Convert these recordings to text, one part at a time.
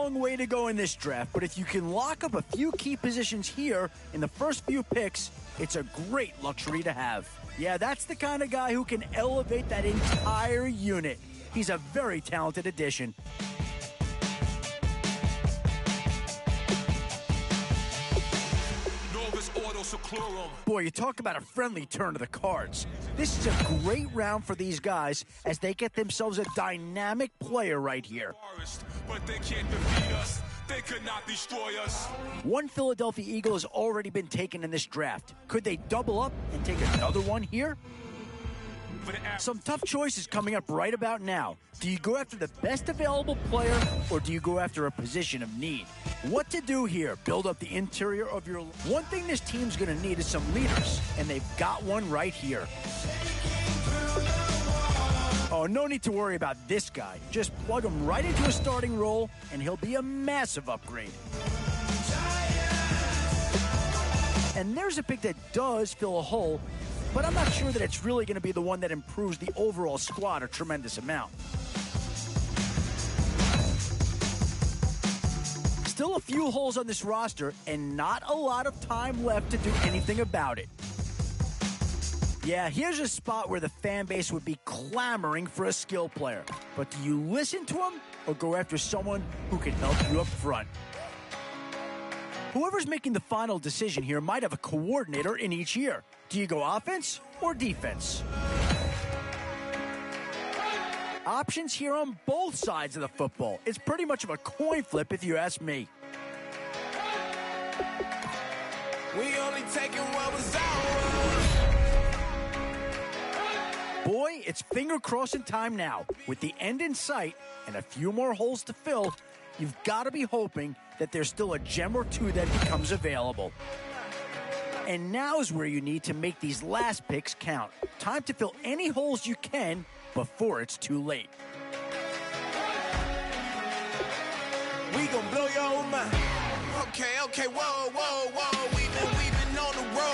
long way to go in this draft, but if you can lock up a few key positions here in the first few picks, it's a great luxury to have. Yeah, that's the kind of guy who can elevate that entire unit. He's a very talented addition. Boy, you talk about a friendly turn to the cards. This is a great round for these guys as they get themselves a dynamic player right here. But they can't defeat us. They could not destroy us. One Philadelphia Eagle has already been taken in this draft. Could they double up and take another one here? Some tough choices coming up right about now. Do you go after the best available player, or do you go after a position of need? What to do here? Build up the interior of your... One thing this team's going to need is some leaders, and they've got one right here. Oh, no need to worry about this guy. Just plug him right into a starting role, and he'll be a massive upgrade. And there's a pick that does fill a hole, but I'm not sure that it's really going to be the one that improves the overall squad a tremendous amount. Still a few holes on this roster, and not a lot of time left to do anything about it. Yeah, here's a spot where the fan base would be clamoring for a skill player. But do you listen to them, or go after someone who can help you up front? Whoever's making the final decision here might have a coordinator in each year. Do you go offense or defense? Options here on both sides of the football. It's pretty much of a coin flip if you ask me. We only taking what was ours. Boy, it's finger crossing time now. With the end in sight and a few more holes to fill, you've got to be hoping that there's still a gem or two that becomes available. And now's where you need to make these last picks count. Time to fill any holes you can before it's too late. We gon' blow your mind. Okay, whoa. We've been on the road.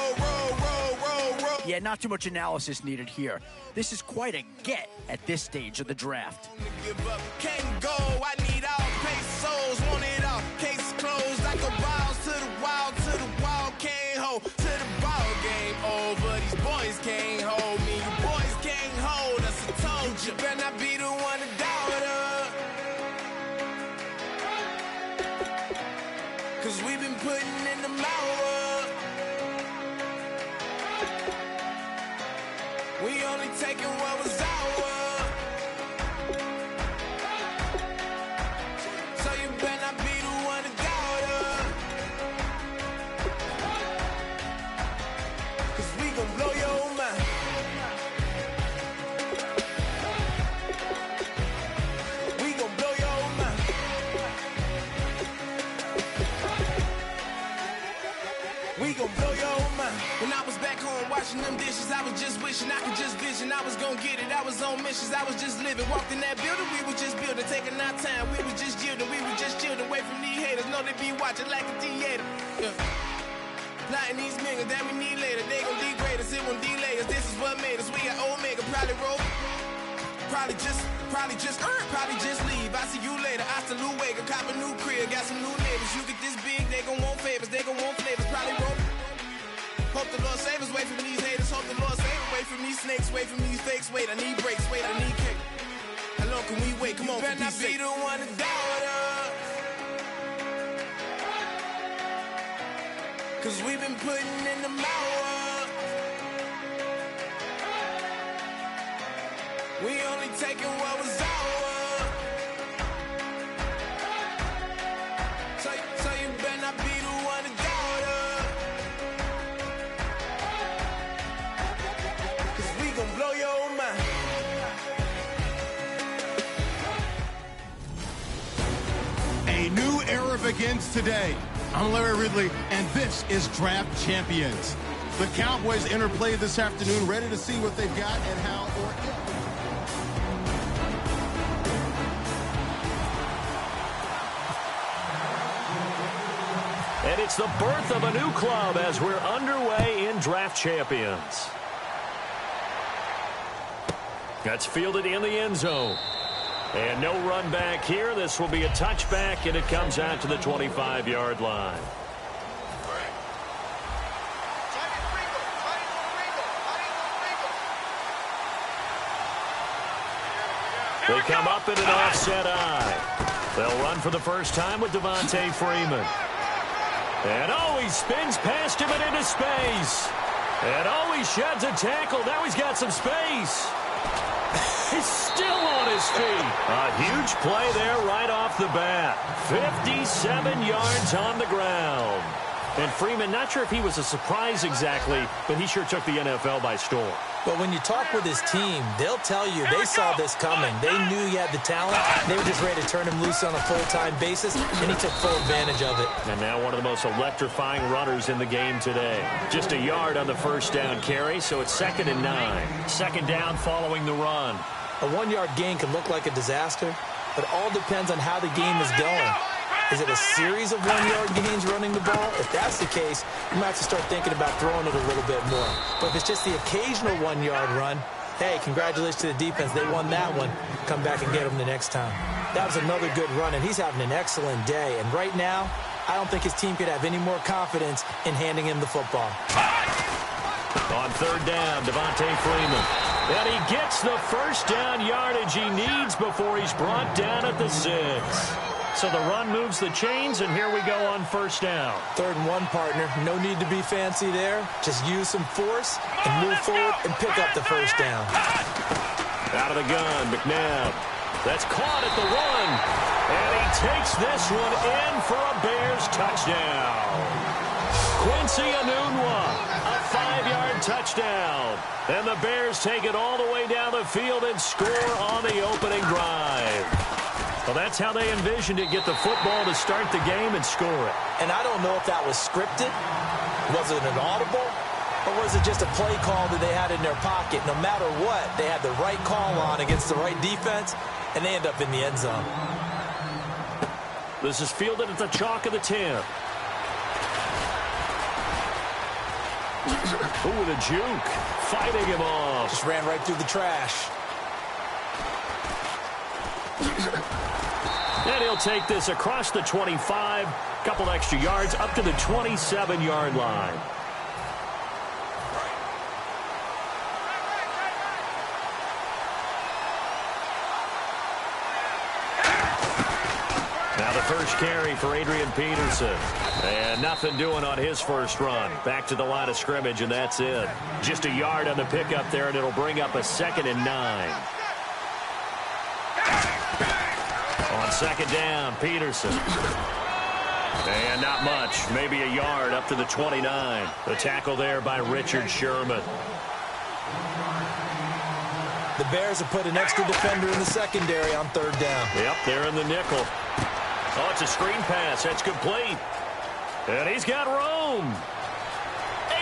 Yeah, not too much analysis needed here. This is quite a get at this stage of the draft. Give up, can't go. I need all pesos, want it all. Case closed, like a wild to the wild, can't hold. To the ball game over. These boys can't hold me. You boys can't hold us. I told you. Better not be the one to doubt us. 'Cause we've been putting in the hours. We only taking what was ours. So you better not be the one to doubt us. 'Cause we gon' blow your mind. We gon' blow your mind. We gon' blow your mind. When I was back home washing them dishes, I was just wishing I could just vision. I was gon' get it. I was on missions. I was just living. Walked in that building, we were just building, taking our time. We were just yielding. We were just chilling away from these haters. Know they be watching like a theater. Yeah. Plotting these niggas that we need later. They gon' degrade us. It won't delay us. This is what made us. We got Omega. Probably roll. Probably just leave. I see you later. Hasta Luega. Cop a new crib. Got some new neighbors. You get this big, they gon' want favors. They gon' want flavors. Probably roll. Hope the Lord save us, wait for these haters. Hope the Lord save us, wait from these snakes, wait from these fakes. Wait, I need breaks, wait, I need cake. How long can we wait? Come on, better not be the one to doubt us. 'Cause we've been putting in the hours. We only taking what was ours. So you better not be the one to doubt us. Blow your mind. A new era begins today. I'm Larry Ridley, and this is Draft Champions. The Cowboys enter play this afternoon, ready to see what they've got and how or if. And it's the birth of a new club as we're underway in Draft Champions. That's fielded in the end zone. And no run back here. This will be a touchback, and it comes out to the 25-yard line. They come up in an offset eye. They'll run for the first time with Devontae Freeman. And he spins past him and into space. And he sheds a tackle. Now he's got some space. He's still on his feet. A huge play there right off the bat. 57 yards on the ground. And Freeman, not sure if he was a surprise exactly, but he sure took the NFL by storm. But when you talk with his team, they'll tell you they saw this coming. They knew he had the talent. They were just ready to turn him loose on a full-time basis, and he took full advantage of it. And now one of the most electrifying runners in the game today. Just a yard on the first down carry, so it's 2nd and 9. Second down following the run. A 1-yard gain can look like a disaster, but it all depends on how the game is going. Is it a series of 1-yard gains running the ball? If that's the case, you might have to start thinking about throwing it a little bit more. But if it's just the occasional 1-yard run, hey, congratulations to the defense. They won that one. Come back and get them the next time. That was another good run, and he's having an excellent day. And right now, I don't think his team could have any more confidence in handing him the football. On third down, Devontae Freeman. And he gets the first down yardage he needs before he's brought down at the 6. So the run moves the chains, and here we go on first down. 3rd and 1, partner. No need to be fancy there. Just use some force and move forward and pick up the first down. Out of the gun, McNabb. That's caught at the 1. And he takes this one in for a Bears touchdown. Quincy Enunwa, a 5-yard touchdown. And the Bears take it all the way down the field and score on the opening drive. Well, that's how they envisioned it, get the football to start the game and score it. And I don't know if that was scripted. Was it an audible? Or was it just a play call that they had in their pocket? No matter what, they had the right call on against the right defense, and they end up in the end zone. This is fielded at the chalk of the 10. Ooh, with a juke. Fighting him off. Just ran right through the trash. And he'll take this across the 25, couple extra yards up to the 27-yard line. Now the first carry for Adrian Peterson. And nothing doing on his first run. Back to the line of scrimmage, and that's it. Just a yard on the pickup there, and it'll bring up a 2nd and 9. On second down, Peterson. And not much. Maybe a yard up to the 29. The tackle there by Richard Sherman. The Bears have put an extra defender in the secondary on 3rd down. Yep, they're in the nickel. Oh, it's a screen pass. That's complete. And he's got room.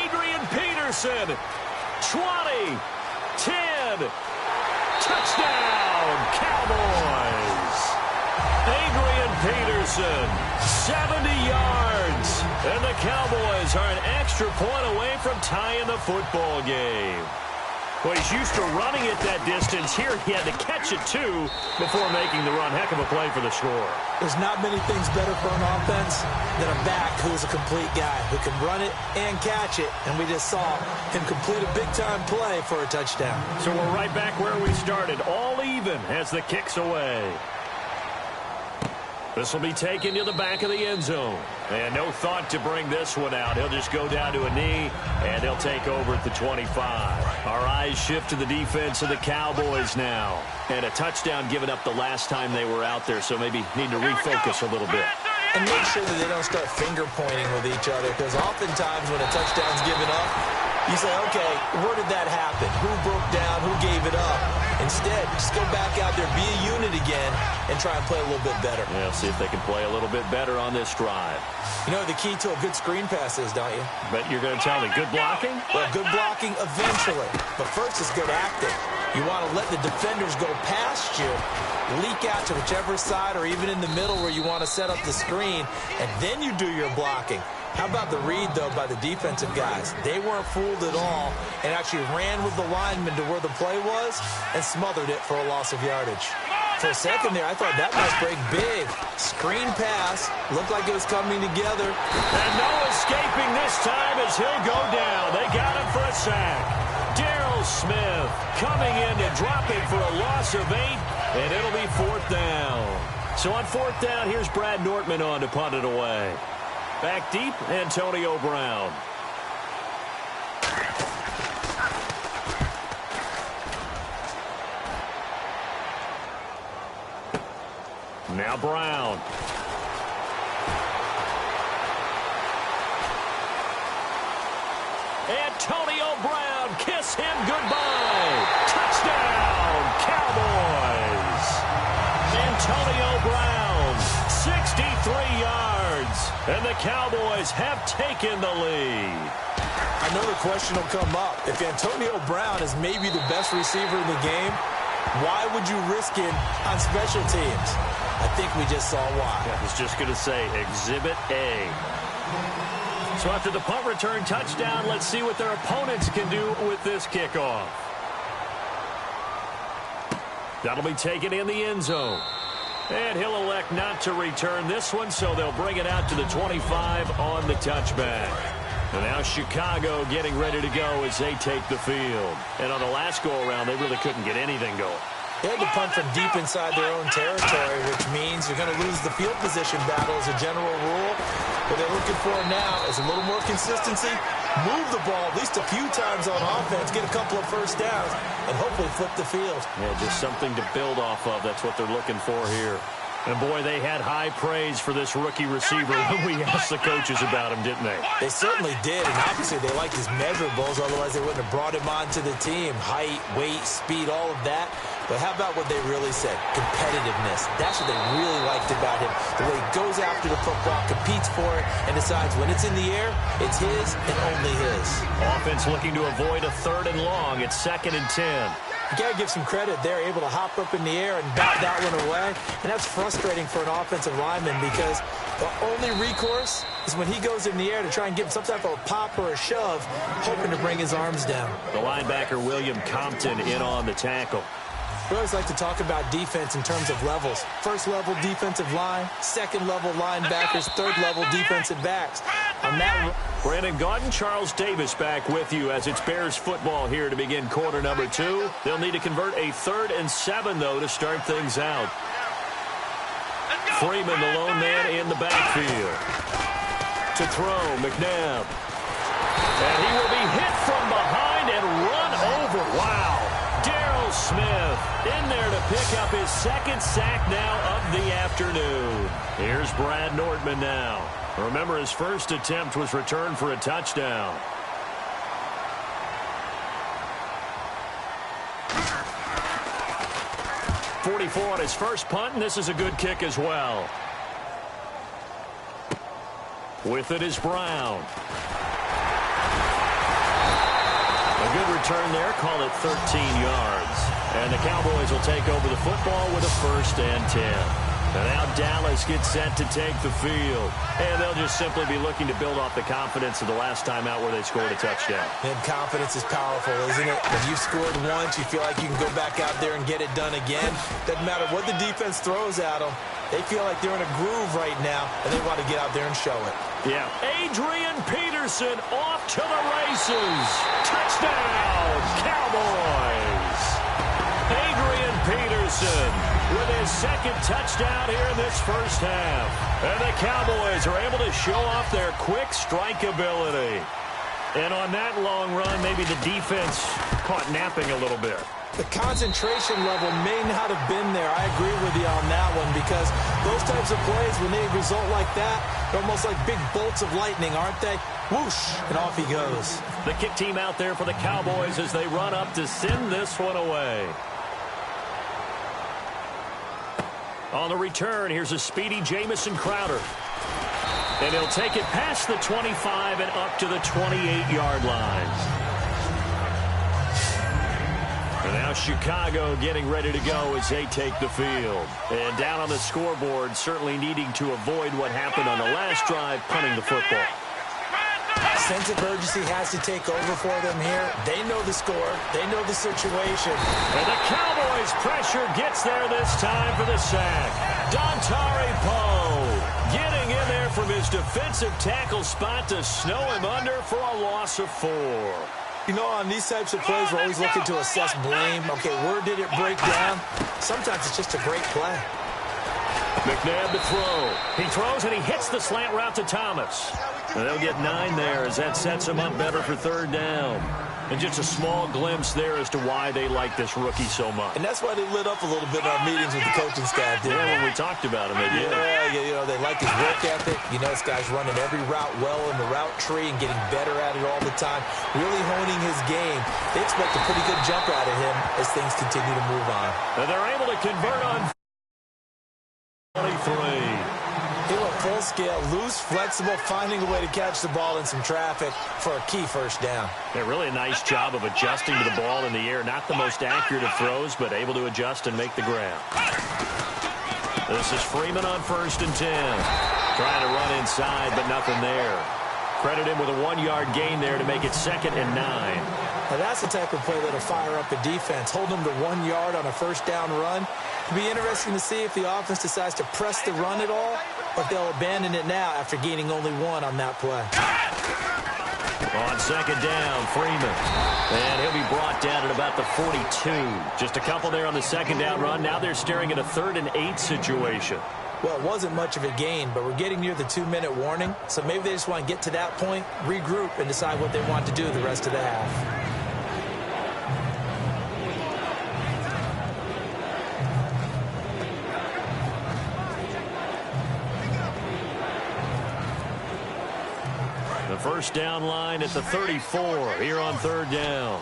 Adrian Peterson. 20. 10. Touchdown, Cowboys. Adrian Peterson, 70 yards. And the Cowboys are an extra point away from tying the football game. Well, he's used to running it that distance. Here he had to catch it, too, before making the run. Heck of a play for the score. There's not many things better for an offense than a back who's a complete guy who can run it and catch it. And we just saw him complete a big-time play for a touchdown. So we're right back where we started, all even as the kick's away. This will be taken to the back of the end zone. And no thought to bring this one out. He'll just go down to a knee, and he'll take over at the 25. Our eyes shift to the defense of the Cowboys now. And a touchdown given up the last time they were out there, so maybe need to refocus a little bit. And make sure that they don't start finger-pointing with each other, because oftentimes when a touchdown's given up, you say, okay, where did that happen? Who broke down? Who gave it up? Instead, just go back out there, be a unit again, and try and play a little bit better. Yeah, see if they can play a little bit better on this drive. You know the key to a good screen pass is, don't you? But you're going to tell me good blocking? Well, good blocking eventually. But first is good acting. You want to let the defenders go past you, leak out to whichever side or even in the middle where you want to set up the screen, and then you do your blocking. How about the read, though, by the defensive guys? They weren't fooled at all and actually ran with the lineman to where the play was and smothered it for a loss of yardage. For a second there, I thought that might break big. Screen pass. Looked like it was coming together. And no escaping this time as he'll go down. They got him for a sack. Darryl Smith coming in to drop it for a loss of 8, and it'll be 4th down. So on 4th down, here's Brad Nortman on to punt it away. Back deep, Antonio Brown. Now Brown. Antonio Brown, kiss him goodbye. Touchdown, Cowboys. Antonio Brown, 63 yards. And the Cowboys have taken the lead. I know the question will come up. If Antonio Brown is maybe the best receiver in the game, why would you risk him on special teams? I think we just saw why. I was just going to say Exhibit A. So after the punt return touchdown, let's see what their opponents can do with this kickoff. That'll be taken in the end zone. And he'll elect not to return this one, so they'll bring it out to the 25 on the touchback. And now Chicago getting ready to go as they take the field. And on the last go-around, they really couldn't get anything going. They had to punt from deep inside their own territory, which means you're going to lose the field position battle as a general rule. What they're looking for now is a little more consistency, move the ball at least a few times on offense, get a couple of first downs, and hopefully flip the field. Yeah, just something to build off of. That's what they're looking for here. And, boy, they had high praise for this rookie receiver when we asked the coaches about him, didn't they? They certainly did, and obviously they liked his measurables, otherwise they wouldn't have brought him onto the team. Height, weight, speed, all of that. But how about what they really said? Competitiveness. That's what they really liked about him. The way he goes after the football, competes for it, and decides when it's in the air, it's his and only his. Offense looking to avoid a 3rd and long. It's 2nd and 10. You got to give some credit. They're able to hop up in the air and bat that one away. And that's frustrating for an offensive lineman because the only recourse is when he goes in the air to try and give some type of a pop or a shove, hoping to bring his arms down. The linebacker, William Compton, in on the tackle. We always like to talk about defense in terms of levels. 1st level defensive line, 2nd level linebackers, 3rd level defensive backs. On that, Brandon Gaudin, Charles Davis back with you as it's Bears football here to begin quarter number 2. They'll need to convert a 3rd and 7, though, to start things out. Freeman, the lone man in the backfield. To throw, McNabb. And he will be hit from behind and run over. Wow. Darryl Smith in there to pick up his 2nd sack now of the afternoon. Here's Brad Nortman now. Remember, his first attempt was returned for a touchdown. .44 on his first punt, and this is a good kick as well. With it is Brown. A good return there, call it 13 yards. And the Cowboys will take over the football with a 1st and 10. And now Dallas gets set to take the field. And they'll just simply be looking to build off the confidence of the last time out where they scored a touchdown. And confidence is powerful, isn't it? When you've scored once, you feel like you can go back out there and get it done again. Doesn't matter what the defense throws at them. They feel like they're in a groove right now, and they want to get out there and show it. Yeah. Adrian Peterson off to the races. Touchdown, Cowboys. Adrian Peterson with his 2nd touchdown here in this first half. And the Cowboys are able to show off their quick strike ability. And on that long run, maybe the defense caught napping a little bit. The concentration level may not have been there. I agree with you on that one because those types of plays, when they result like that, they're almost like big bolts of lightning, aren't they? Whoosh, and off he goes. The kick team out there for the Cowboys as they run up to send this one away. On the return, here's a speedy Jamison Crowder. And he'll take it past the 25 and up to the 28-yard line. And now Chicago getting ready to go as they take the field. And down on the scoreboard, certainly needing to avoid what happened on the last drive, punting the football. sense of urgency has to take over for them here. They know the score. They know the situation. And the Cowboys' pressure gets there this time for the sack. Dontari Poe getting in there from his defensive tackle spot to snow him under for a loss of 4. You know, on these types of plays, we're always looking to assess blame. Okay, where did it break down? Sometimes it's just a great play. McNabb to throw. He throws and he hits the slant route to Thomas. And they'll get 9 there as that sets him up better for 3rd down. And just a small glimpse there as to why they like this rookie so much. And that's why they lit up a little bit in our meetings with the coaching staff. Yeah, when we talked about him, they did. Yeah, you know, they like his work ethic. You know, this guy's running every route well in the route tree and getting better at it all the time, really honing his game. They expect a pretty good jump out of him as things continue to move on. And they're able to convert on 23. He went full scale, loose, flexible, finding a way to catch the ball in some traffic for a key 1st down. Yeah, really a nice job of adjusting to the ball in the air. Not the most accurate of throws, but able to adjust and make the grab. This is Freeman on 1st and 10. Trying to run inside, but nothing there. Credit him with a 1-yard gain there to make it 2nd and 9. Now that's the type of play that'll fire up a defense. Hold them to 1 yard on a 1st down run. It'll be interesting to see if the offense decides to press the run at all, or if they'll abandon it now after gaining only 1 on that play. On 2nd down, Freeman. And he'll be brought down at about the 42. Just a couple there on the 2nd down run. Now they're staring at a 3rd and 8 situation. Well, it wasn't much of a gain, but we're getting near the 2-minute warning. So maybe they just want to get to that point, regroup, and decide what they want to do the rest of the half. The 1st down line at the 34 here on 3rd down.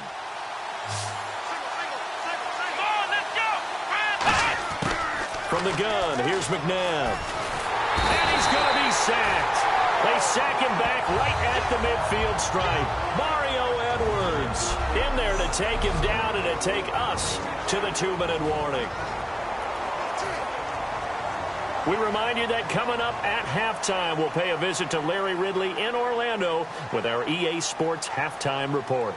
From the gun, here's McNabb. And he's going to be sacked. They sack him back right at the midfield stripe. Mario Edwards in there to take him down and to take us to the 2-minute warning. We remind you that coming up at halftime, we'll pay a visit to Larry Ridley in Orlando with our EA Sports Halftime Report.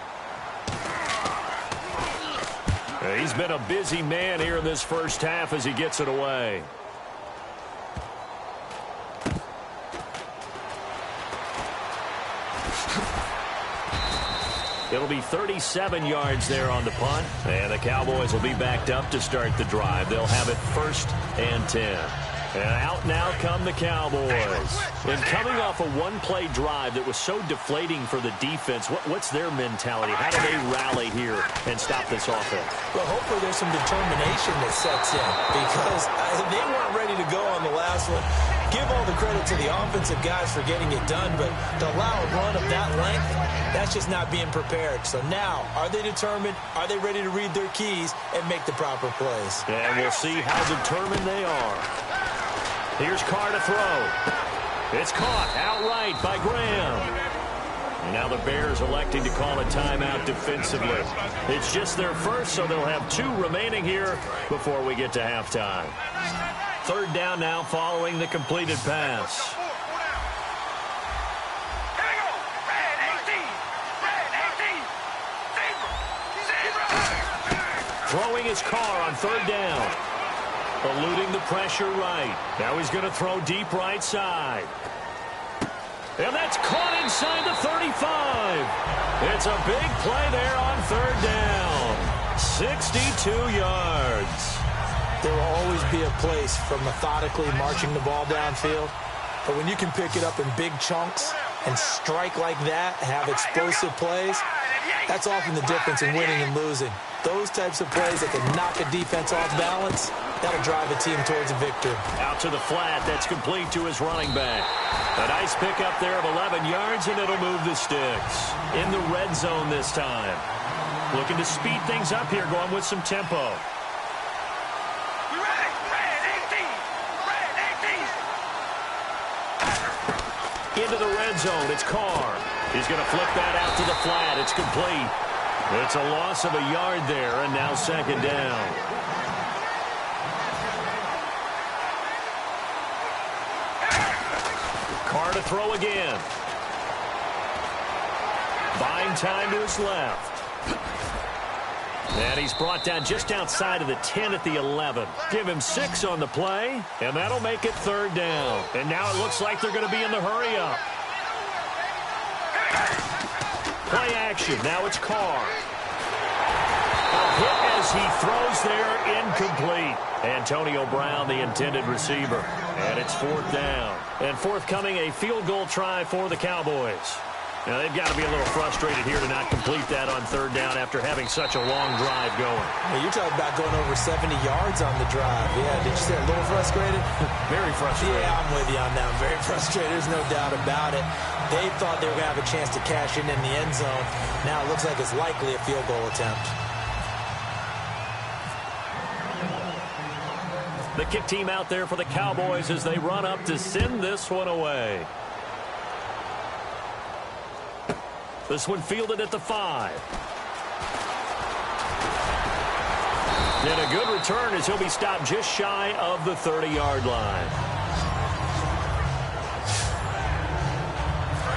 He's been a busy man here in this 1st half as he gets it away. It'll be 37 yards there on the punt, and the Cowboys will be backed up to start the drive. They'll have it 1st and 10. And out now come the Cowboys. And coming off a 1-play drive that was so deflating for the defense, what's their mentality? How do they rally here and stop this offense? Well, hopefully there's some determination that sets in because they weren't ready to go on the last one. Give all the credit to the offensive guys for getting it done, but to allow a run of that length, that's just not being prepared. So now, are they determined? Are they ready to read their keys and make the proper plays? And we'll see how determined they are. Here's Carr to throw. It's caught outright by Graham. And now the Bears electing to call a timeout defensively. It's just their 1st, so they'll have 2 remaining here before we get to halftime. 3rd down now following the completed pass. Throwing his Carr on 3rd down. Eluding the pressure right. Now he's going to throw deep right side. And that's caught inside the 35. It's a big play there on 3rd down. 62 yards. There will always be a place for methodically marching the ball downfield. But when you can pick it up in big chunks and strike like that, have explosive plays, that's often the difference in winning and losing. Those types of plays that can knock a defense off balance, that'll drive a team towards a victory. Out to the flat. That's complete to his running back. A nice pickup there of 11 yards, and it'll move the sticks. In the red zone this time. Looking to speed things up here, going with some tempo. Into the red zone. It's Carr. He's going to flip that out to the flat. It's complete. It's a loss of a yard there, and now 2nd down. Carr to throw again. Buying time to his left. And he's brought down just outside of the 10 at the 11. Give him 6 on the play, and that'll make it 3rd down. And now it looks like they're going to be in the hurry-up. Play action. Now it's Carr. A hit as he throws there, incomplete. Antonio Brown, the intended receiver. And it's 4th down. And forthcoming, a field goal try for the Cowboys. Now, they've got to be a little frustrated here to not complete that on 3rd down after having such a long drive going. Well, you're talking about going over 70 yards on the drive. Yeah, did you say a little frustrated? Very frustrated. Yeah, I'm with you on that. I'm very frustrated. There's no doubt about it. They thought they were going to have a chance to cash in the end zone. Now it looks like it's likely a field goal attempt. The kick team out there for the Cowboys as they run up to send this one away. This one fielded at the 5. And a good return as he'll be stopped just shy of the 30-yard line.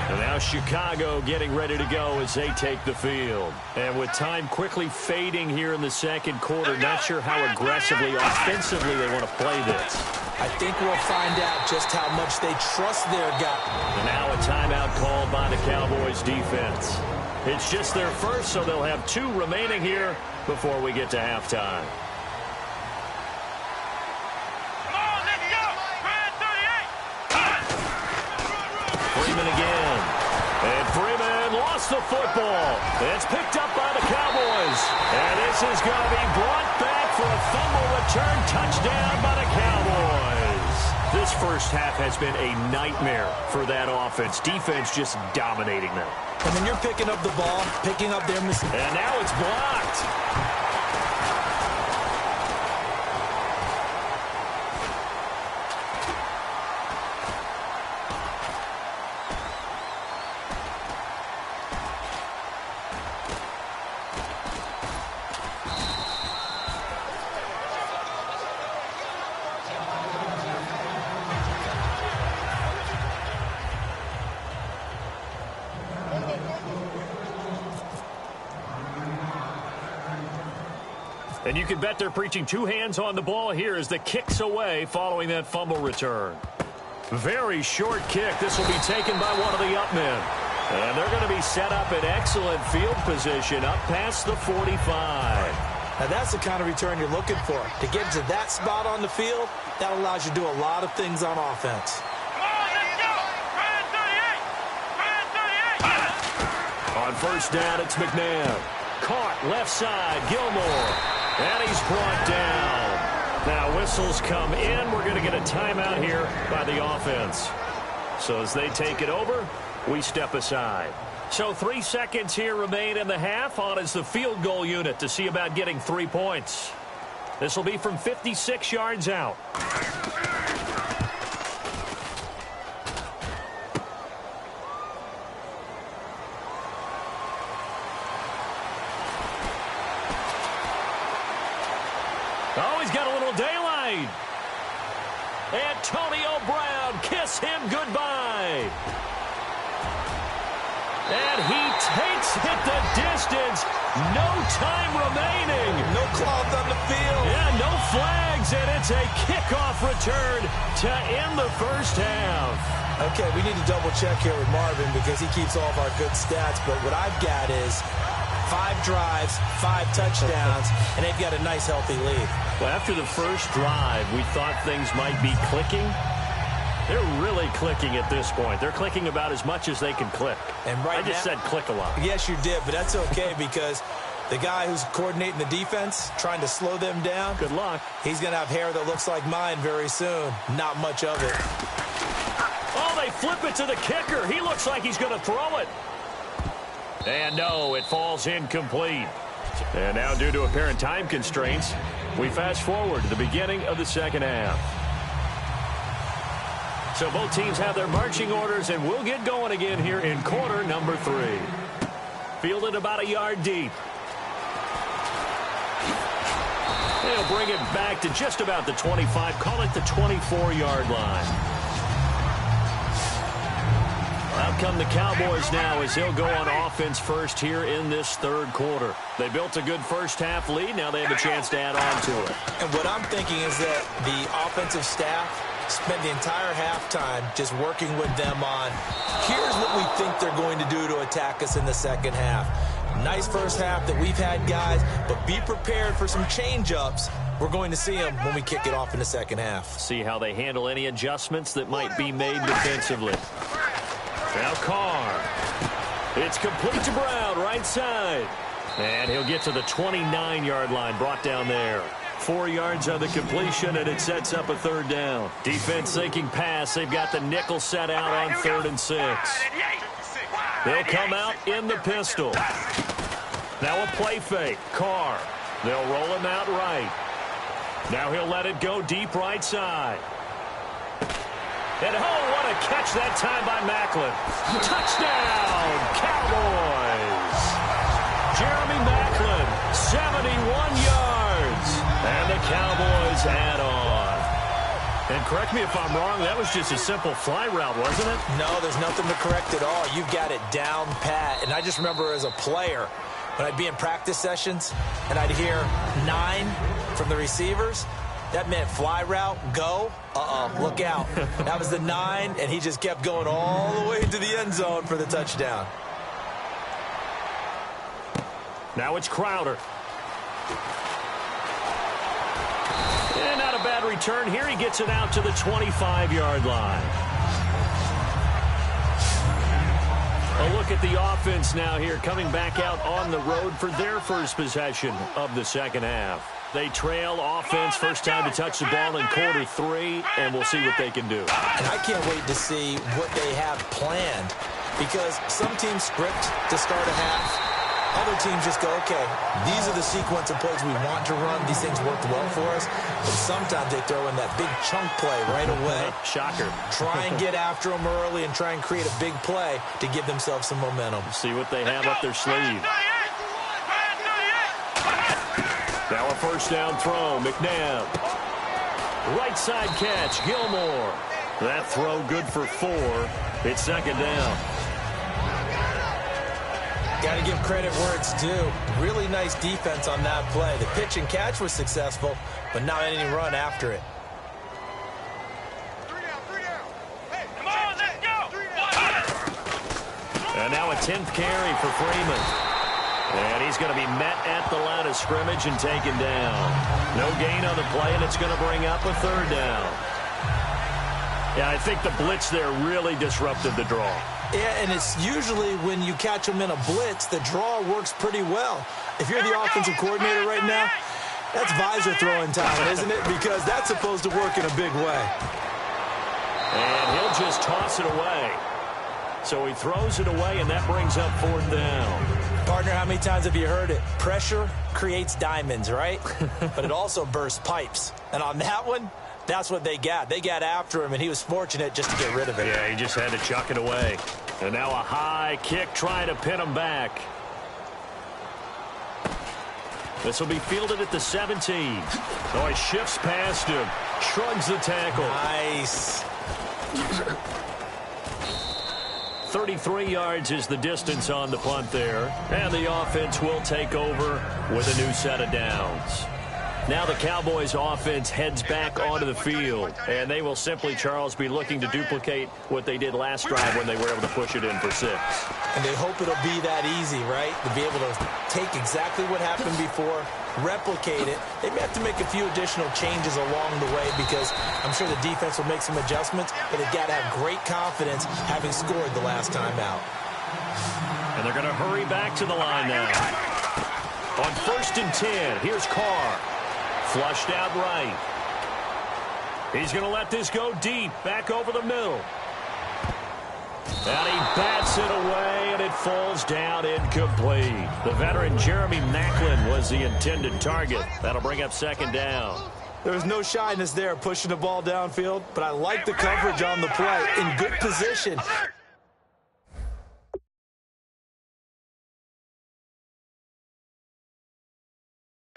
And now Chicago getting ready to go as they take the field. And with time quickly fading here in the second quarter, not sure how aggressively, offensively they want to play this. I think we'll find out just how much they trust their guy. And now a timeout called by the Cowboys defense. It's just their first, so they'll have 2 remaining here before we get to halftime. Freeman again. And Freeman lost the football. It's picked up by the Cowboys. And this is going to be brought back for a fumble return touchdown by the Cowboys. This first half has been a nightmare for that offense. Defense just dominating them. And when you're picking up the ball, picking up their mistakes. And now it's blocked. And you can bet they're preaching 2 hands on the ball here as the kick's away following that fumble return. Very short kick. This will be taken by one of the up men. And they're going to be set up in excellent field position up past the 45. Now that's the kind of return you're looking for. To get to that spot on the field, that allows you to do a lot of things on offense. On 1st down, it's McNabb. Caught left side, Gilmore. And he's brought down. Now whistles come in. We're going to get a timeout here by the offense. So as they take it over, we step aside. So 3 seconds here remain in the half. On is the field goal unit to see about getting 3 points. This will be from 56 yards out. Oh, he's got a little daylight. Antonio Brown, kiss him goodbye. And he takes it the distance. No time remaining. No cloth on the field. Yeah, no flags, and it's a kickoff return to end the first half. Okay, we need to double check here with Marvin because he keeps all of our good stats, but what I've got is 5 drives, 5 touchdowns, and they've got a nice, healthy lead. Well, after the first drive, we thought things might be clicking. They're really clicking at this point. They're clicking about as much as they can click. And right I just said click a lot. Yes, you did, but that's okay because the guy who's coordinating the defense, trying to slow them down. Good luck. He's going to have hair that looks like mine very soon. Not much of it. Oh, they flip it to the kicker. He looks like he's going to throw it. And no, it falls incomplete. And now due to apparent time constraints, we fast forward to the beginning of the second half. So both teams have their marching orders, and we'll get going again here in quarter number 3. Fielded about a yard deep. They'll bring it back to just about the 25, call it the 24-yard line. A come the Cowboys now as they'll go on offense first here in this third quarter. They built a good first-half lead. Now they have a chance to add on to it. And what I'm thinking is that the offensive staff spent the entire halftime just working with them on, here's what we think they're going to do to attack us in the second half. Nice first half that we've had, guys, but be prepared for some change-ups. We're going to see them when we kick it off in the second half. See how they handle any adjustments that might be made defensively. Now Carr. It's complete to Brown, right side. And he'll get to the 29-yard line, brought down there. 4 yards on the completion, and it sets up a third down. Defense thinking pass. They've got the nickel set out on 3rd and 6. They'll come out in the pistol. Now a play fake. Carr. They'll roll him out right. Now he'll let it go deep right side. And oh, what a catch that time by Maclin. Touchdown, Cowboys. Jeremy Maclin, 71 yards. And the Cowboys add on. And correct me if I'm wrong, that was just a simple fly route, wasn't it? No, there's nothing to correct at all. You've got it down pat. And I just remember as a player, when I'd be in practice sessions and I'd hear 9 from the receivers, that meant fly route, go, look out. That was the 9, and he just kept going all the way to the end zone for the touchdown. Now it's Crowder. And not a bad return here. He gets it out to the 25-yard line. A look at the offense now here, coming back out on the road for their first possession of the second half. They trail offense, first time to touch the ball in quarter 3, and we'll see what they can do. And I can't wait to see what they have planned, because some teams script to start a half. Other teams just go, okay, these are the sequence of plays we want to run. These things worked well for us. But sometimes they throw in that big chunk play right away. Shocker. Try and get after them early and try and create a big play to give themselves some momentum. See what they have up their sleeve. Now a first down throw, McNabb. Right side catch, Gilmore. That throw good for 4. It's second down. Got to give credit where it's due. Really nice defense on that play. The pitch and catch was successful, but not any run after it. And now a 10th carry for Freeman. And he's going to be met at the line of scrimmage and taken down. No gain on the play, and it's going to bring up a third down. Yeah, I think the blitz there really disrupted the draw. Yeah, and it's usually when you catch them in a blitz, the draw works pretty well. If you're the offensive coordinator right now, that's visor throwing time, isn't it? Because that's supposed to work in a big way. And he'll just toss it away. So he throws it away, and that brings up 4th down. Partner, how many times have you heard it? Pressure creates diamonds, right? But it also bursts pipes. And on that one, that's what they got. They got after him, and he was fortunate just to get rid of it. Yeah, he just had to chuck it away. And now a high kick trying to pin him back. This will be fielded at the 17. Oh, he shifts past him. Shrugs the tackle. Nice. 33 yards is the distance on the punt there. And the offense will take over with a new set of downs. Now the Cowboys offense heads back onto the field, and they will simply, Charles, be looking to duplicate what they did last drive when they were able to push it in for 6. And they hope it'll be that easy, right? To be able to take exactly what happened before, replicate it. They may have to make a few additional changes along the way because I'm sure the defense will make some adjustments, but they've got to have great confidence having scored the last time out. And they're going to hurry back to the line now. On 1st and 10, here's Carr. Flushed out right. He's going to let this go deep, back over the middle. And he bats it away, and it falls down incomplete. The veteran Jeremy Maclin was the intended target. That'll bring up 2nd down. There's no shyness there pushing the ball downfield, but I like the coverage on the play. In good position.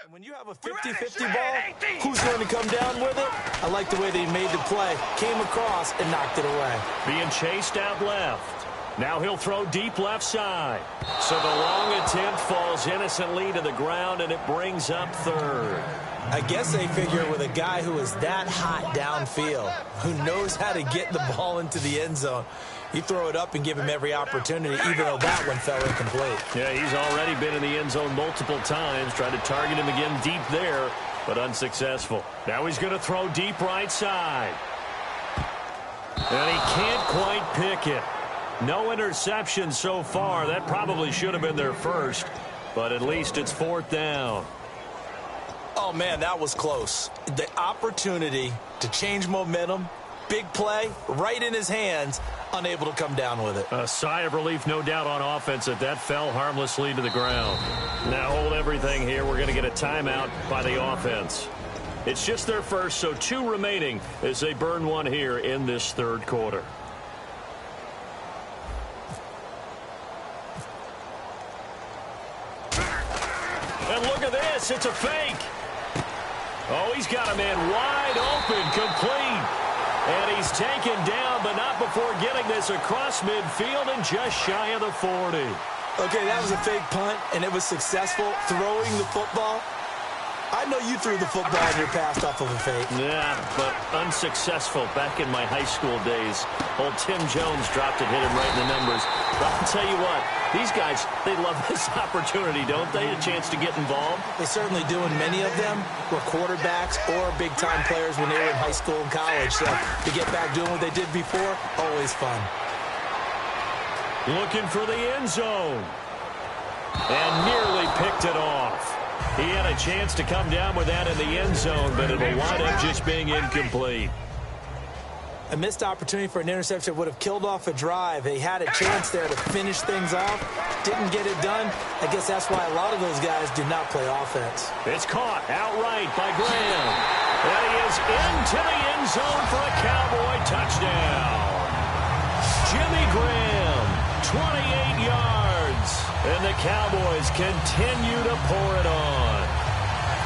When you have a 50-50 ball, who's going to come down with it? I like the way they made the play, came across, and knocked it away. Being chased out left. Now he'll throw deep left side. So the long attempt falls innocently to the ground, and it brings up third. I guess they figure with a guy who is that hot downfield, who knows how to get the ball into the end zone, you throw it up and give him every opportunity, even though that one fell incomplete. Yeah, he's already been in the end zone multiple times. Tried to target him again deep there, but unsuccessful. Now he's going to throw deep right side. And he can't quite pick it. No interception so far. That probably should have been their first, but at least it's fourth down. Oh, man, that was close. The opportunity to change momentum, big play, right in his hands, unable to come down with it. A sigh of relief, no doubt, on offense that fell harmlessly to the ground. Now hold everything here. We're going to get a timeout by the offense. It's just their first, so 2 remaining as they burn one here in this third quarter. And look at this. It's a fake. Oh, he's got a man wide open, complete. And he's taken down, but not before getting this across midfield and just shy of the 40. Okay, that was a fake punt, and it was successful throwing the football. I know you threw the football in your pass off of a fake. Yeah, but unsuccessful back in my high school days. Old Tim Jones dropped it, hit him right in the numbers. But I'll tell you what, these guys, they love this opportunity, don't they? A chance to get involved. They certainly do, and many of them were quarterbacks or big-time players when they were in high school and college. So to get back doing what they did before, always fun. Looking for the end zone. And nearly picked it off. He had a chance to come down with that in the end zone, but it'll wind up just being incomplete. A missed opportunity for an interception would have killed off a drive. They had a chance there to finish things off. Didn't get it done. I guess that's why a lot of those guys do not play offense. It's caught outright by Graham. And he is into the end zone for a Cowboy touchdown. Jimmy Graham, 28 yards. And the Cowboys continue to pour it on.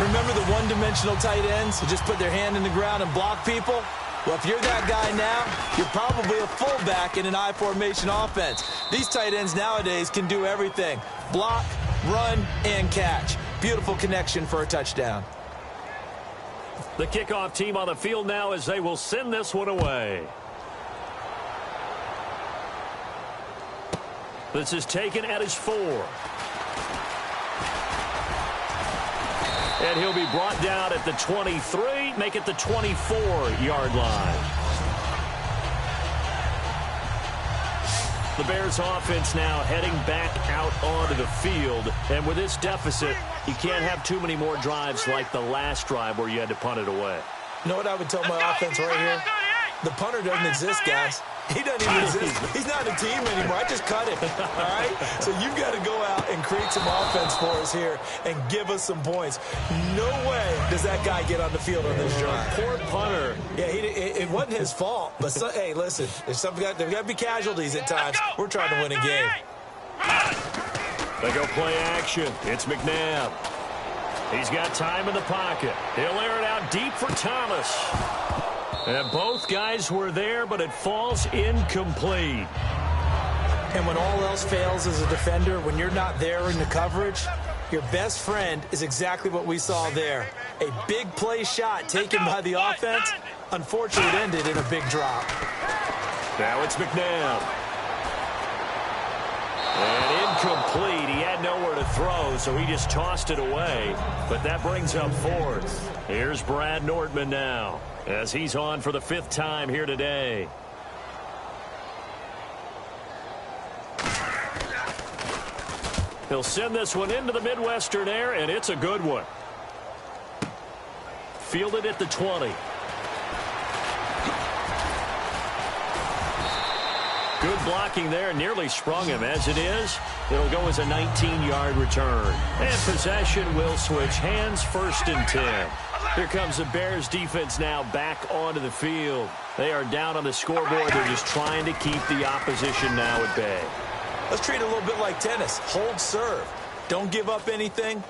Remember the one-dimensional tight ends who just put their hand in the ground and block people? Well, if you're that guy now, you're probably a fullback in an I-formation offense. These tight ends nowadays can do everything. Block, run, and catch. Beautiful connection for a touchdown. The kickoff team on the field now as they will send this one away. This is taken at his 4. And he'll be brought down at the 23, make it the 24-yard line. The Bears offense now heading back out onto the field. And with this deficit, you can't have too many more drives like the last drive where you had to punt it away. You know what I would tell my offense right here? The punter doesn't exist, guys. He doesn't even exist. He's not a team anymore. I just cut him. All right? So you've got to go out and create some offense for us here and give us some points. No way does that guy get on the field on this drive. Poor punter. Yeah, it wasn't his fault. But, hey, listen, there's got to be casualties at times. We're trying to win a game. They go play action. It's McNabb. He's got time in the pocket. He'll air it out deep for Thomas. And both guys were there, but it falls incomplete. And when all else fails as a defender, when you're not there in the coverage, your best friend is exactly what we saw there. A big play shot taken by the offense. Unfortunately, it ended in a big drop. Now it's McNabb. And incomplete. He had nowhere to throw, so he just tossed it away. But that brings up fourth. Here's Brad Nordman now, as he's on for the 5th time here today. He'll send this one into the Midwestern air, and it's a good one. Fielded at the 20. Good blocking there, nearly sprung him. As it is, it'll go as a 19-yard return. And possession will switch hands, 1st and 10. Here comes the Bears defense now back onto the field. They are down on the scoreboard. They're just trying to keep the opposition now at bay. Let's treat it a little bit like tennis. Hold serve. Don't give up anything.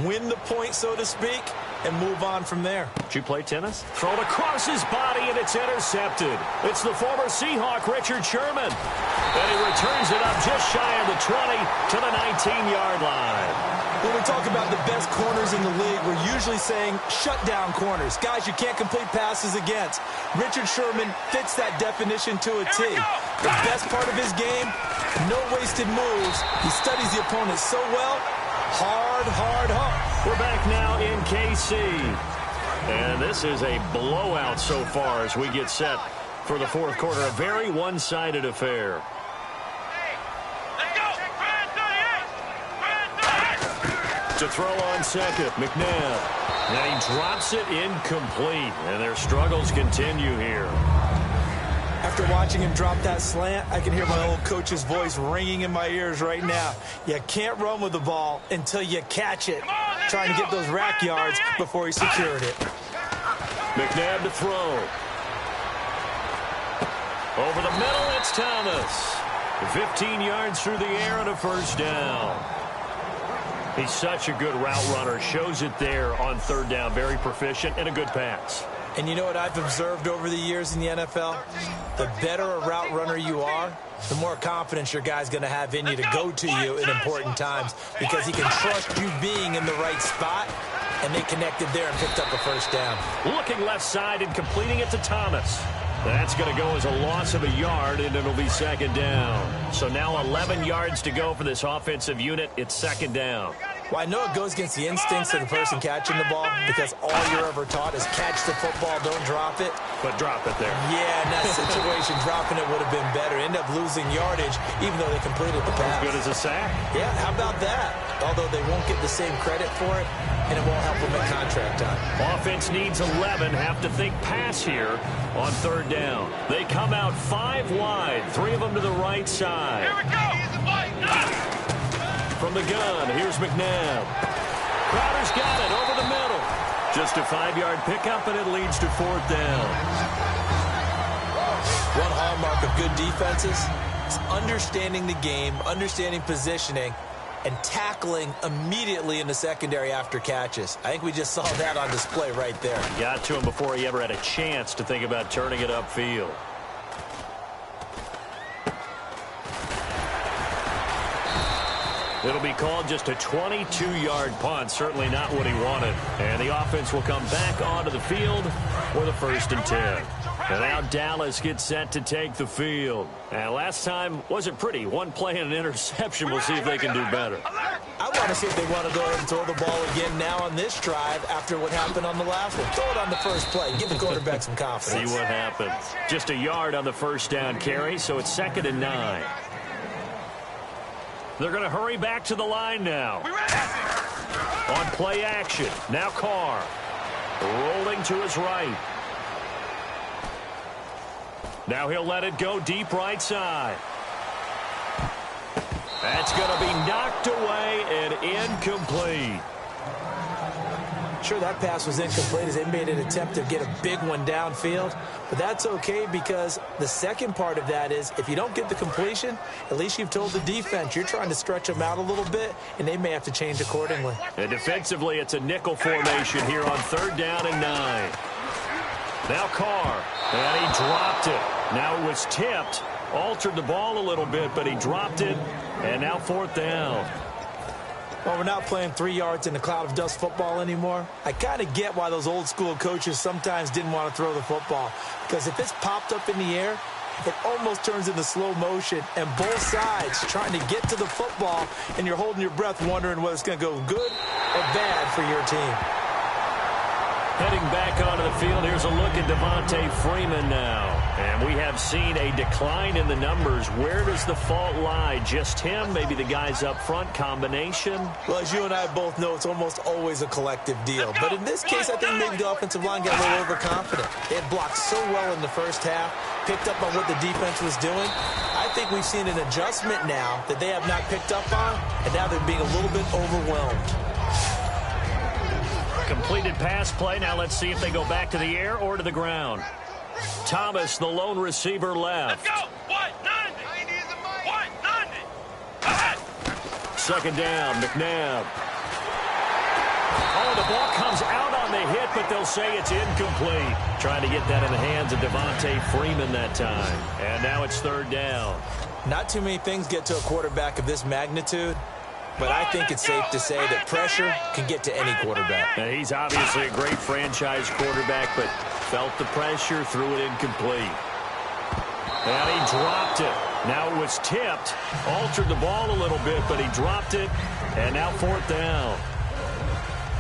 Win the point, so to speak, and move on from there. Did you play tennis? Thrown across his body, and it's intercepted. It's the former Seahawk, Richard Sherman. And he returns it up just shy of the 20 to the 19-yard line. When we talk about the best corners in the league, we're usually saying shutdown corners, guys you can't complete passes against. Richard Sherman fits that definition to a T. The best part of his game, no wasted moves. He studies the opponent so well. Hard, hard, hard. We're back now in KC. And this is a blowout so far as we get set for the fourth quarter. A very one-sided affair. To throw on second, McNabb. And he drops it incomplete. And their struggles continue here. After watching him drop that slant, I can hear my old coach's voice ringing in my ears right now. You can't run with the ball until you catch it. Trying to get those rack yards before he secured it. McNabb to throw. Over the middle, it's Thomas. 15 yards through the air and a first down. He's such a good route runner. Shows it there on third down. Very proficient and a good pass. And you know what I've observed over the years in the NFL? The better a route runner you are, the more confidence your guy's going to have in you to go to you in important times because he can trust you being in the right spot, and they connected there and picked up a first down. Looking left side and completing it to Thomas. That's going to go as a loss of a yard, and it'll be second down. So now 11 yards to go for this offensive unit. It's second down. Well, I know it goes against the instincts of the person catching the ball because all you're ever taught is catch the football, don't drop it. But drop it there. Yeah, in that situation, dropping it would have been better. End up losing yardage, even though they completed the pass. As good as a sack. Yeah, how about that? Although they won't get the same credit for it, and it won't help them at contract time. Offense needs 11. Have to think pass here on third down. They come out 5 wide. 3 of them to the right side. Here we go. From the gun, here's McNabb. Crowder's got it over the middle. Just a 5-yard pickup, and it leads to fourth down. One hallmark of good defenses is understanding the game, understanding positioning, and tackling immediately in the secondary after catches. I think we just saw that on display right there. Got to him before he ever had a chance to think about turning it upfield. It'll be called just a 22-yard punt. Certainly not what he wanted. And the offense will come back onto the field for the 1st and 10. And now Dallas gets set to take the field. And last time wasn't pretty. One play and an interception. We'll see if they can do better. I want to see if they want to go ahead and throw the ball again now on this drive after what happened on the last one. Throw it on the first play. Give the quarterback some confidence. See what happens. Just a yard on the first down carry, so it's 2nd and 9. They're going to hurry back to the line now. On play action. Now Carr. Rolling to his right. Now he'll let it go deep right side. That's going to be knocked away and incomplete. Sure, that pass was incomplete as they made an attempt to get a big one downfield. But that's okay because the second part of that is if you don't get the completion, at least you've told the defense you're trying to stretch them out a little bit, and they may have to change accordingly. And defensively, it's a nickel formation here on 3rd down and 9. Now Carr, and he dropped it. Now it was tipped, altered the ball a little bit, but he dropped it, and now 4th down. Well, we're not playing 3 yards in a cloud of dust football anymore. I kind of get why those old school coaches sometimes didn't want to throw the football. Because if it's popped up in the air, it almost turns into slow motion. And both sides trying to get to the football, and you're holding your breath wondering whether it's going to go good or bad for your team. Heading back onto the field, here's a look at Devontae Freeman now. And we have seen a decline in the numbers. Where does the fault lie? Just him? Maybe the guys up front? Combination? Well, as you and I both know, it's almost always a collective deal. But in this case, I think maybe the offensive line got a little overconfident. They had blocked so well in the first half, picked up on what the defense was doing. I think we've seen an adjustment now that they have not picked up on, and now they're being a little bit overwhelmed. Completed pass play. Now let's see if they go back to the air or to the ground. Thomas, the lone receiver, left. Let's go. 190. 2nd down, McNabb. Oh, the ball comes out on the but they'll say it's incomplete. Trying to get that in the hands of Devontae Freeman that time. And now it's third down. Not too many things get to a quarterback of this magnitude, but I think it's safe to say that pressure can get to any quarterback. Now, he's obviously a great franchise quarterback, but felt the pressure, threw it incomplete. And he dropped it. Now it was tipped, altered the ball a little bit, but he dropped it, and now fourth down.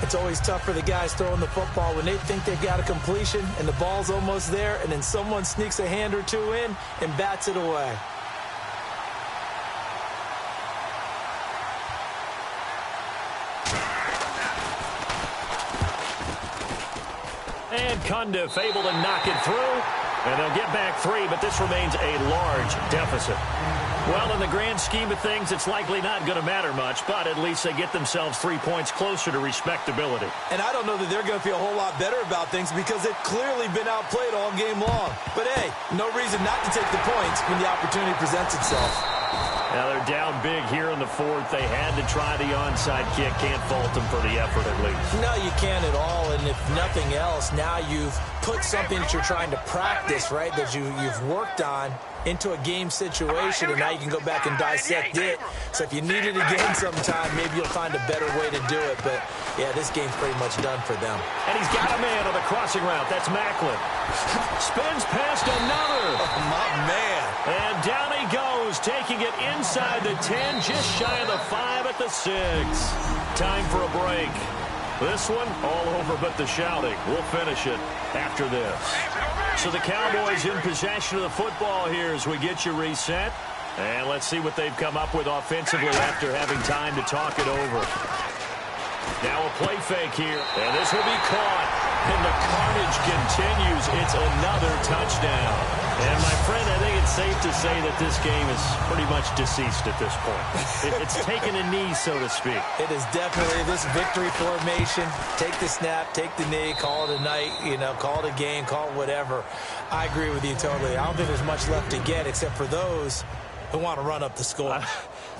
It's always tough for the guys throwing the football when they think they've got a completion and the ball's almost there, and then someone sneaks a hand or two in and bats it away. And Cundiff able to knock it through. And they'll get back 3, but this remains a large deficit. Well, in the grand scheme of things, it's likely not going to matter much, but at least they get themselves 3 points closer to respectability. And I don't know that they're going to feel a whole lot better about things because they've clearly been outplayed all game long. But, hey, no reason not to take the points when the opportunity presents itself. Now they're down big here in the fourth. They had to try the onside kick. Can't fault them for the effort at least. No, you can't at all. And if nothing else, now you've put something that you're trying to practice, right, that you've worked on into a game situation, and now you can go back and dissect it. So if you need it again sometime, maybe you'll find a better way to do it. But, yeah, this game's pretty much done for them. And he's got a man on the crossing route. That's Macklin. Spins past another. Oh, my man. And down he goes, taking it inside the 10, just shy of the 5 at the 6. Time for a break. This one, all over but the shouting. We'll finish it after this. So the Cowboys in possession of the football here as we get you reset. And let's see what they've come up with offensively after having time to talk it over. Now a play fake here, and this will be caught. And the carnage continues. It's another touchdown. And, my friend, I think it's safe to say that this game is pretty much deceased at this point. It's taken a knee, so to speak. It is definitely this victory formation. Take the snap, take the knee, call it a night, call it a game, call it whatever. I agree with you totally. I don't think there's much left to get except for those who want to run up the score.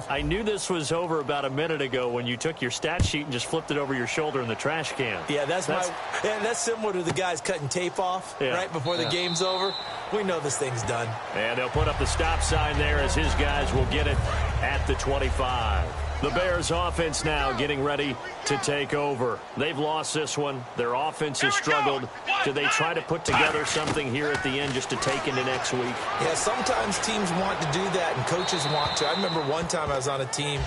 I knew this was over about a minute ago when you took your stat sheet and just flipped it over your shoulder in the trash can. Yeah, that's similar to the guys cutting tape off right before the game's over. We know this thing's done. And they'll put up the stop sign there as his guys will get it at the 25. The Bears offense now getting ready to take over. They've lost this one. Their offense has struggled. Do they try to put together something here at the end just to take into next week? Yeah, sometimes teams want to do that and coaches want to. I remember one time I was on a team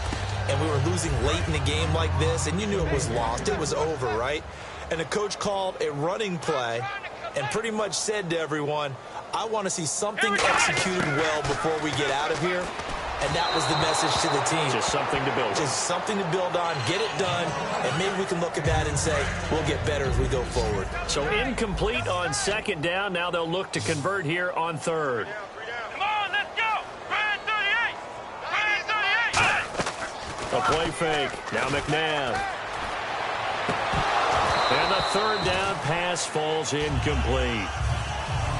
and we were losing late in the game like this, and you knew it was lost. It was over, right? And the coach called a running play and pretty much said to everyone, I want to see something executed well before we get out of here. And that was the message to the team. Just something to build on. Just something to build on, get it done, and maybe we can look at that and say, we'll get better as we go forward. So incomplete on second down. Now they'll look to convert here on third. Come on, let's go. Ryan 38. Ryan 38. A play fake. Now McNabb. And the third down pass falls incomplete.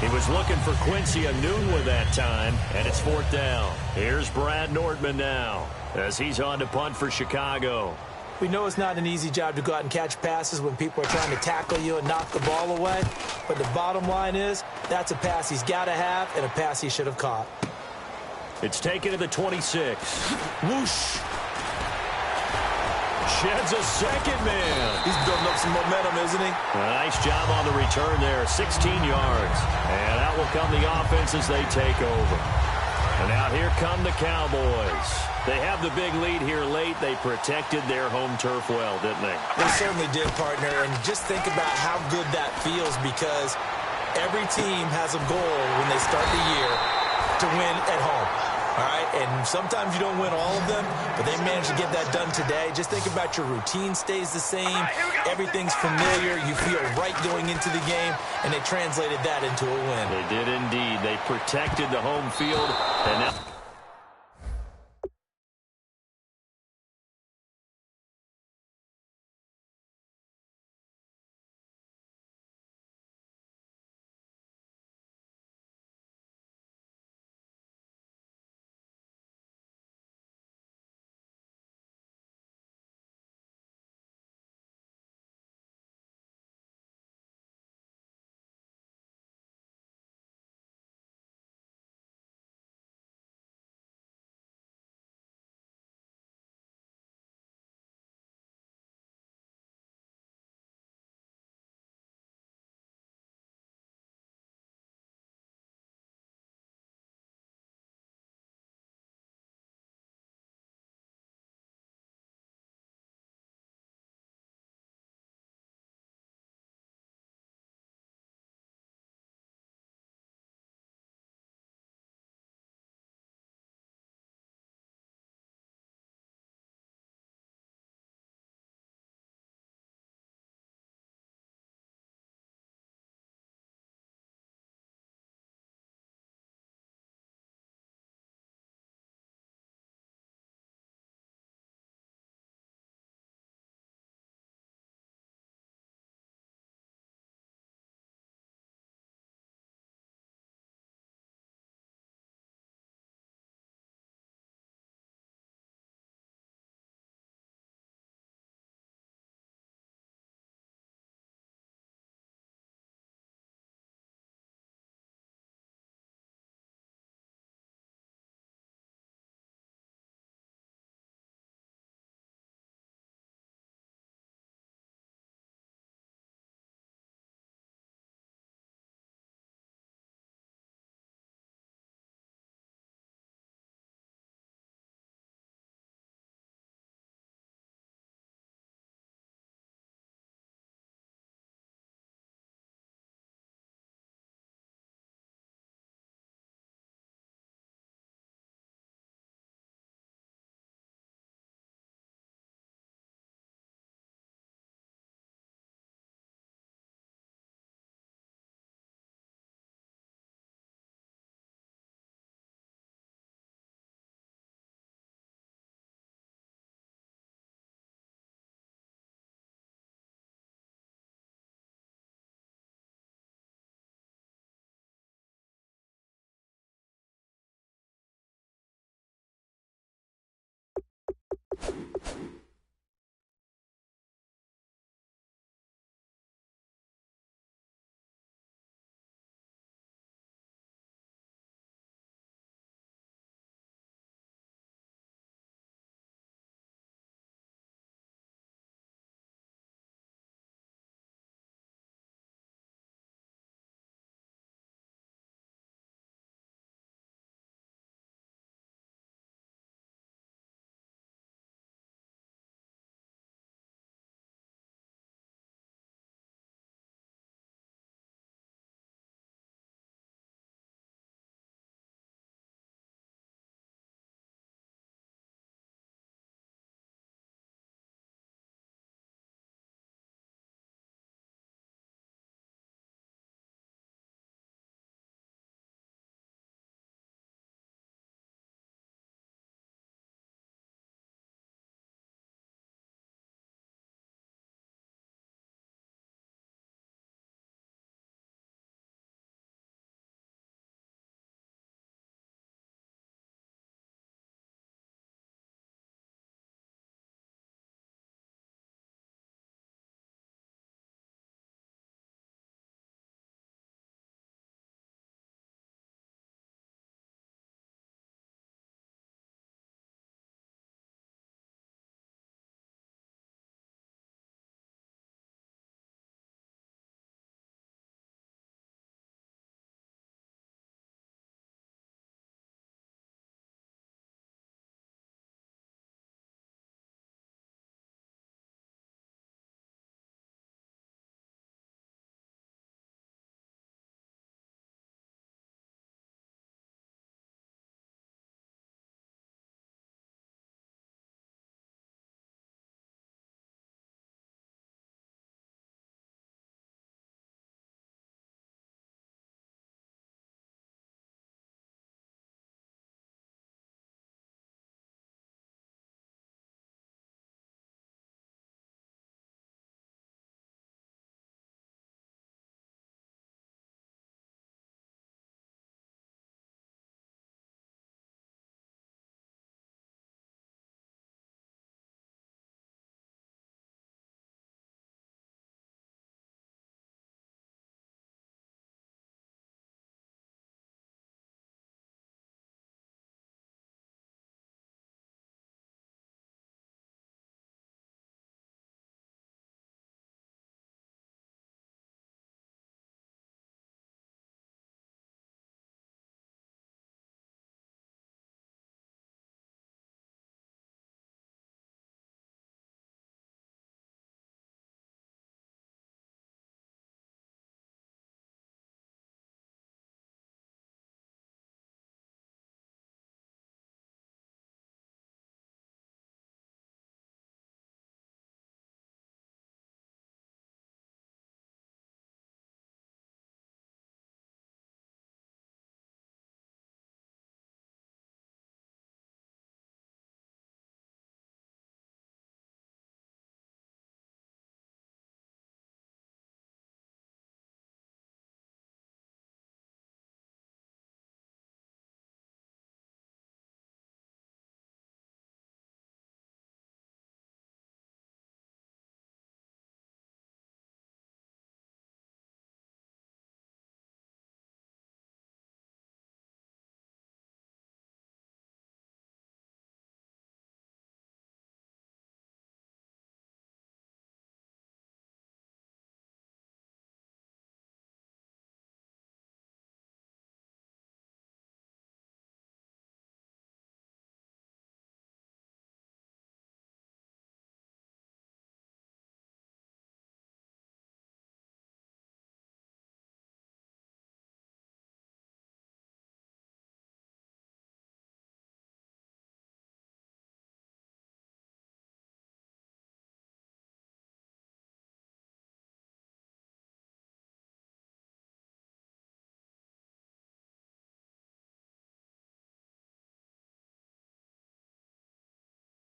He was looking for Quincy Enunwa that time, and it's fourth down. Here's Brad Nordman now as he's on to punt for Chicago. We know it's not an easy job to go out and catch passes when people are trying to tackle you and knock the ball away, but the bottom line is that's a pass he's got to have and a pass he should have caught. It's taken to the 26. Whoosh. Sheds a second man. He's building up some momentum, isn't he? A nice job on the return there, 16 yards. And out will come the offense as they take over. And now here come the Cowboys. They have the big lead here late. They protected their home turf well, didn't they? They certainly did, partner. And just think about how good that feels because every team has a goal when they start the year to win at home. All right, and sometimes you don't win all of them, but they managed to get that done today. Just think about your routine stays the same. Everything's familiar. You feel right going into the game, and they translated that into a win. They did indeed. They protected the home field, and now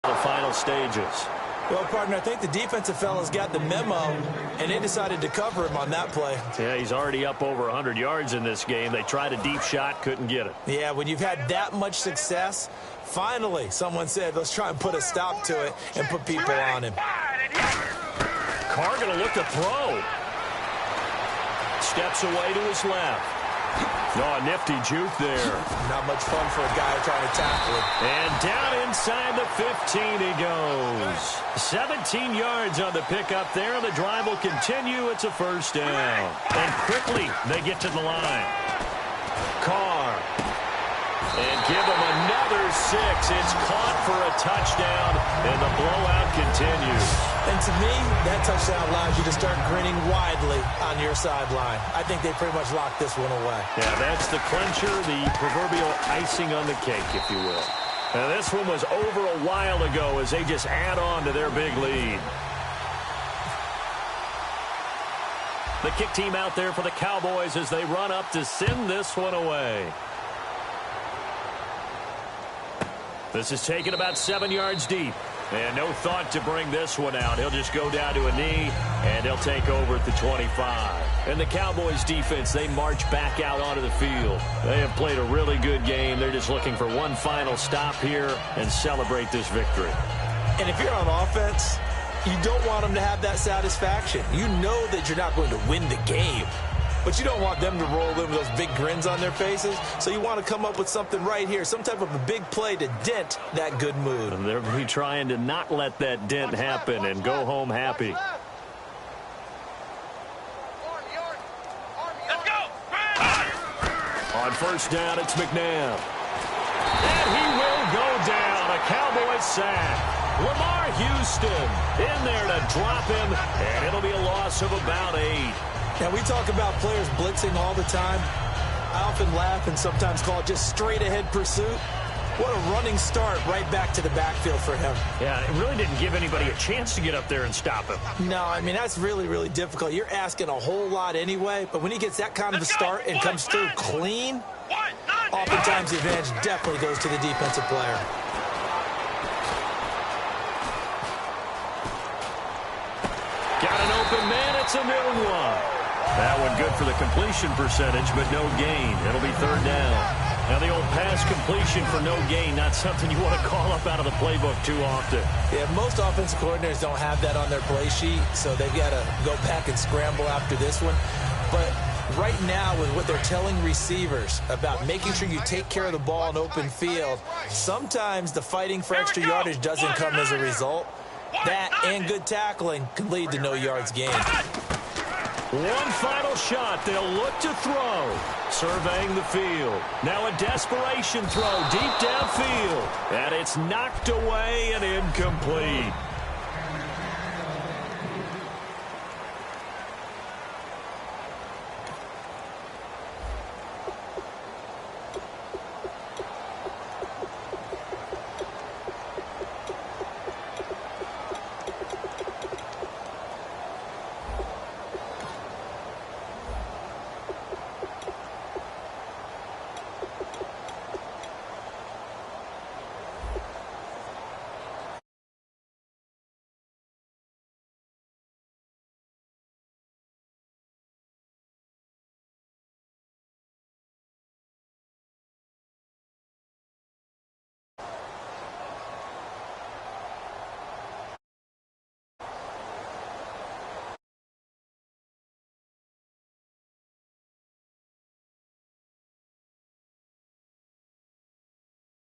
The final stages. Well, partner, I think the defensive fellas got the memo, and they decided to cover him on that play. Yeah, he's already up over 100 yards in this game. They tried a deep shot, couldn't get it. Yeah, when you've had that much success, finally someone said, let's try and put a stop to it and put people on him. Carr going to look to throw. Steps away to his left. Oh, nifty juke there. Not much fun for a guy trying to tackle him. And down inside the 15 he goes. 17 yards on the pickup there. The drive will continue. It's a first down. And quickly they get to the line. Carr. And give him another 6. It's caught for a touchdown, and the blowout continues. And to me, that touchdown allows you to start grinning widely on your sideline. I think they pretty much locked this one away. Yeah, that's the clincher, the proverbial icing on the cake, if you will. Now, this one was over a while ago as they just add on to their big lead. The kick team out there for the Cowboys as they run up to send this one away. This is taken about 7 yards deep. And no thought to bring this one out. He'll just go down to a knee, and he'll take over at the 25. And the Cowboys defense, they march back out onto the field. They have played a really good game. They're just looking for one final stop here and celebrate this victory. And if you're on offense, you don't want them to have that satisfaction. You know that you're not going to win the game. But you don't want them to roll in with those big grins on their faces. So you want to come up with something right here, some type of a big play to dent that good mood. And they'll be trying to not let that dent happen and go home happy. On first down, it's McNabb. And he will go down. A Cowboys sack. Lamar Houston in there to drop him. And it'll be a loss of about 8. Now, we talk about players blitzing all the time. I often laugh and sometimes call it just straight-ahead pursuit. What a running start right back to the backfield for him. Yeah, it really didn't give anybody a chance to get up there and stop him. No, I mean, that's really, really difficult. You're asking a whole lot anyway, but when he gets that kind of a start and comes through clean, oftentimes the advantage definitely goes to the defensive player. Got an open man. It's a new one. That one good for the completion percentage, but no gain. It'll be third down. Now, the old pass completion for no gain, not something you want to call up out of the playbook too often. Yeah, most offensive coordinators don't have that on their play sheet, so they've got to go back and scramble after this one. But right now, with what they're telling receivers about making sure you take care of the ball in open field, sometimes the fighting for extra yardage doesn't come as a result. That and good tackling can lead to no yards gained. One final shot. They'll look to throw. Surveying the field. Now a desperation throw deep downfield. And it's knocked away and incomplete.